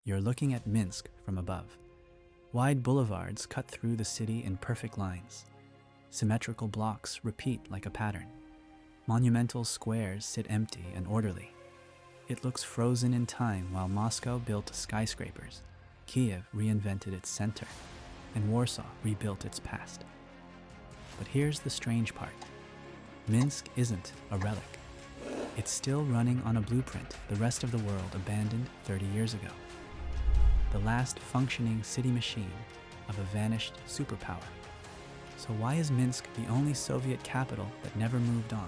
You're looking at Minsk from above. Wide boulevards cut through the city in perfect lines. Symmetrical blocks repeat like a pattern. Monumental squares sit empty and orderly. It looks frozen in time while Moscow built skyscrapers, Kyiv reinvented its center, and Warsaw rebuilt its past. But here's the strange part. Minsk isn't a relic. It's still running on a blueprint the rest of the world abandoned 30 years ago. The last functioning city machine of a vanished superpower. So why is Minsk the only Soviet capital that never moved on?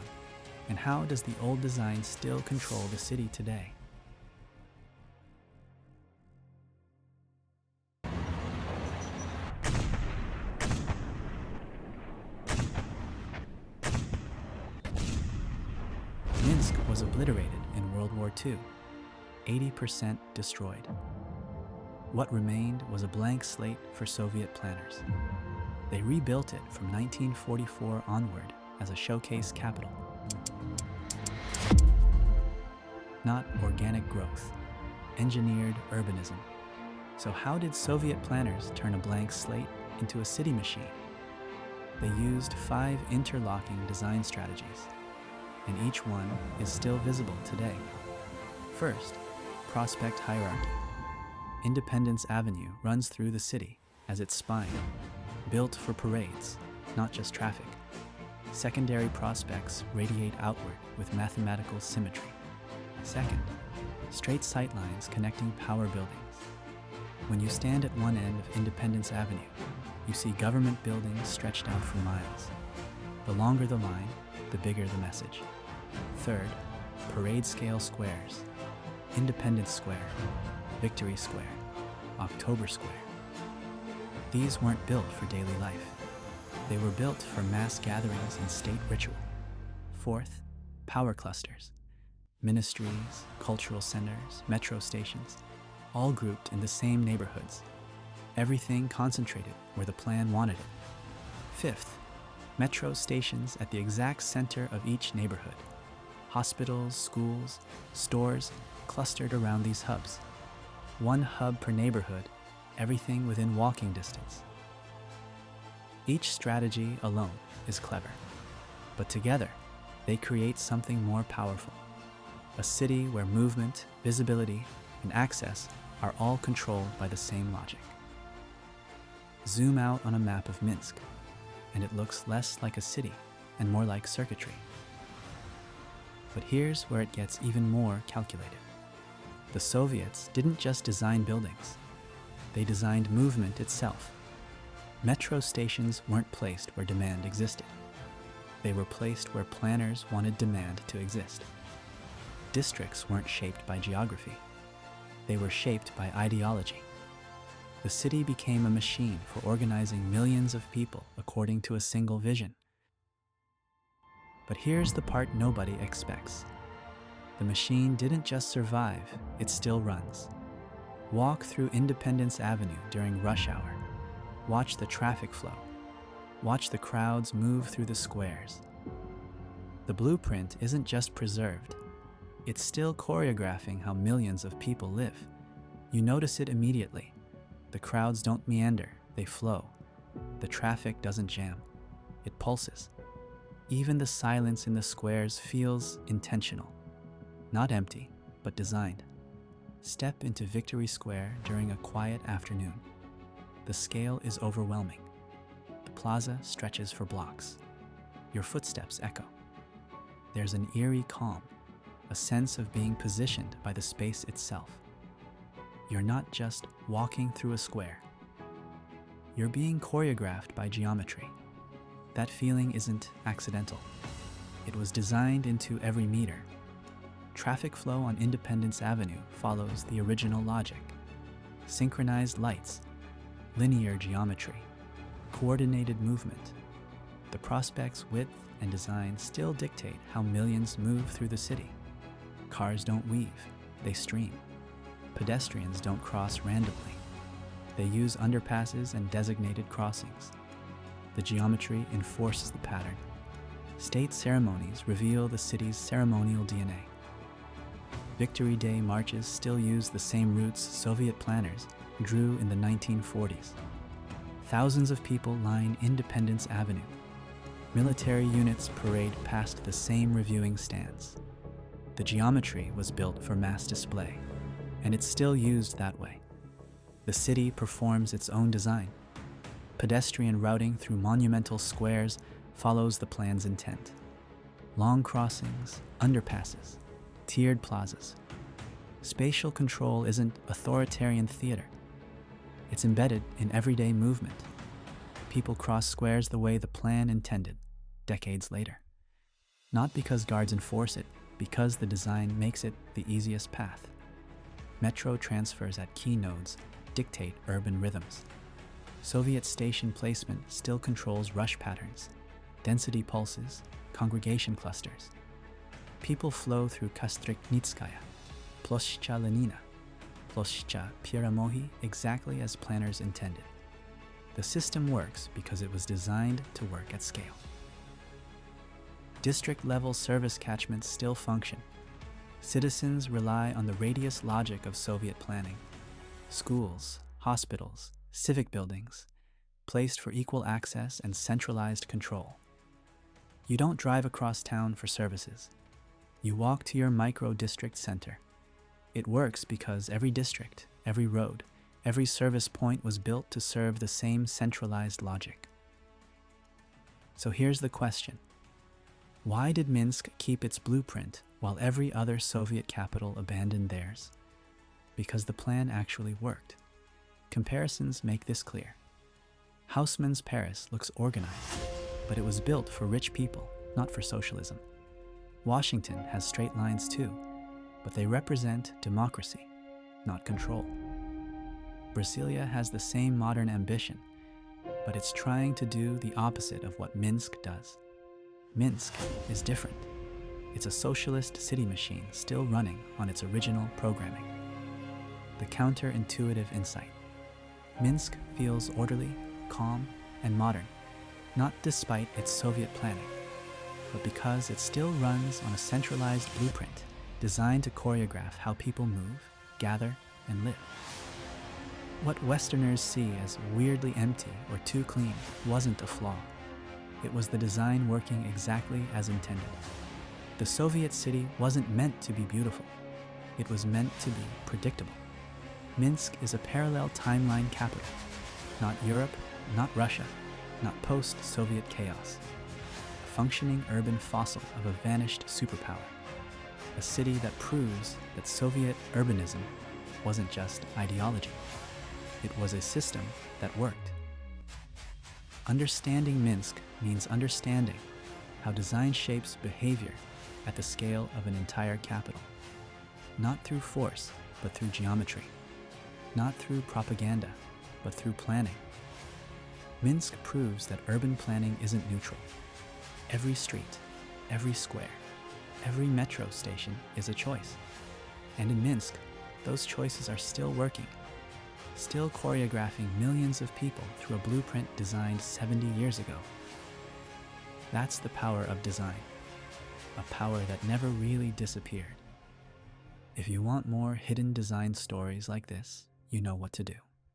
And how does the old design still control the city today? Minsk was obliterated in World War II, 80% destroyed. What remained was a blank slate for Soviet planners. They rebuilt it from 1944 onward as a showcase capital. Not organic growth, engineered urbanism. So how did Soviet planners turn a blank slate into a city machine? They used 5 interlocking design strategies, and each one is still visible today. First, prospect hierarchy. Independence Avenue runs through the city as its spine, built for parades, not just traffic. Secondary prospects radiate outward with mathematical symmetry. Second, straight sightlines connecting power buildings. When you stand at one end of Independence Avenue, you see government buildings stretched out for miles. The longer the line, the bigger the message. Third, parade-scale squares. Independence Square, Victory Square, October Square. These weren't built for daily life. They were built for mass gatherings and state ritual. Fourth, power clusters. Ministries, cultural centers, metro stations, all grouped in the same neighborhoods. Everything concentrated where the plan wanted it. Fifth, metro stations at the exact center of each neighborhood. Hospitals, schools, stores clustered around these hubs. One hub per neighborhood, everything within walking distance. Each strategy alone is clever, but together they create something more powerful. A city where movement, visibility, and access are all controlled by the same logic. Zoom out on a map of Minsk, and it looks less like a city and more like circuitry. But here's where it gets even more calculated. The Soviets didn't just design buildings. They designed movement itself. Metro stations weren't placed where demand existed. They were placed where planners wanted demand to exist. Districts weren't shaped by geography. They were shaped by ideology. The city became a machine for organizing millions of people according to a single vision. But here's the part nobody expects. The machine didn't just survive, it still runs. Walk through Independence Avenue during rush hour. Watch the traffic flow. Watch the crowds move through the squares. The blueprint isn't just preserved. It's still choreographing how millions of people live. You notice it immediately. The crowds don't meander, they flow. The traffic doesn't jam. It pulses. Even the silence in the squares feels intentional. Not empty, but designed. Step into Victory Square during a quiet afternoon. The scale is overwhelming. The plaza stretches for blocks. Your footsteps echo. There's an eerie calm, a sense of being positioned by the space itself. You're not just walking through a square. You're being choreographed by geometry. That feeling isn't accidental. It was designed into every meter. Traffic flow on Independence Avenue follows the original logic. Synchronized lights, linear geometry, coordinated movement. The prospect's width and design still dictate how millions move through the city. Cars don't weave, they stream. Pedestrians don't cross randomly. They use underpasses and designated crossings. The geometry enforces the pattern. State ceremonies reveal the city's ceremonial DNA. Victory Day marches still use the same routes Soviet planners drew in the 1940s. Thousands of people line Independence Avenue. Military units parade past the same reviewing stands. The geometry was built for mass display, and it's still used that way. The city performs its own design. Pedestrian routing through monumental squares follows the plan's intent. Long crossings, underpasses, tiered plazas. Spatial control isn't authoritarian theater. It's embedded in everyday movement. People cross squares the way the plan intended, decades later. Not because guards enforce it, because the design makes it the easiest path. Metro transfers at key nodes dictate urban rhythms. Soviet station placement still controls rush patterns, density pulses, congregation clusters. People flow through Kostriknitskaya, Ploshcha Lenina, Ploshcha Pieramohi exactly as planners intended. The system works because it was designed to work at scale. District-level service catchments still function. Citizens rely on the radius logic of Soviet planning. Schools, hospitals, civic buildings, placed for equal access and centralized control. You don't drive across town for services. You walk to your micro-district center. It works because every district, every road, every service point was built to serve the same centralized logic. So here's the question. Why did Minsk keep its blueprint while every other Soviet capital abandoned theirs? Because the plan actually worked. Comparisons make this clear. Haussmann's Paris looks organized, but it was built for rich people, not for socialism. Washington has straight lines too, but they represent democracy, not control. Brasilia has the same modern ambition, but it's trying to do the opposite of what Minsk does. Minsk is different. It's a socialist city machine still running on its original programming. The counterintuitive insight. Minsk feels orderly, calm, and modern, not despite its Soviet planning, but because it still runs on a centralized blueprint designed to choreograph how people move, gather, and live. What Westerners see as weirdly empty or too clean wasn't a flaw. It was the design working exactly as intended. The Soviet city wasn't meant to be beautiful. It was meant to be predictable. Minsk is a parallel timeline capital. Not Europe, not Russia, not post-Soviet chaos. A functioning urban fossil of a vanished superpower. A city that proves that Soviet urbanism wasn't just ideology. It was a system that worked. Understanding Minsk means understanding how design shapes behavior at the scale of an entire capital. Not through force, but through geometry. Not through propaganda, but through planning. Minsk proves that urban planning isn't neutral. Every street, every square, every metro station is a choice. And in Minsk, those choices are still working, still choreographing millions of people through a blueprint designed 70 years ago. That's the power of design, a power that never really disappeared. If you want more hidden design stories like this, you know what to do.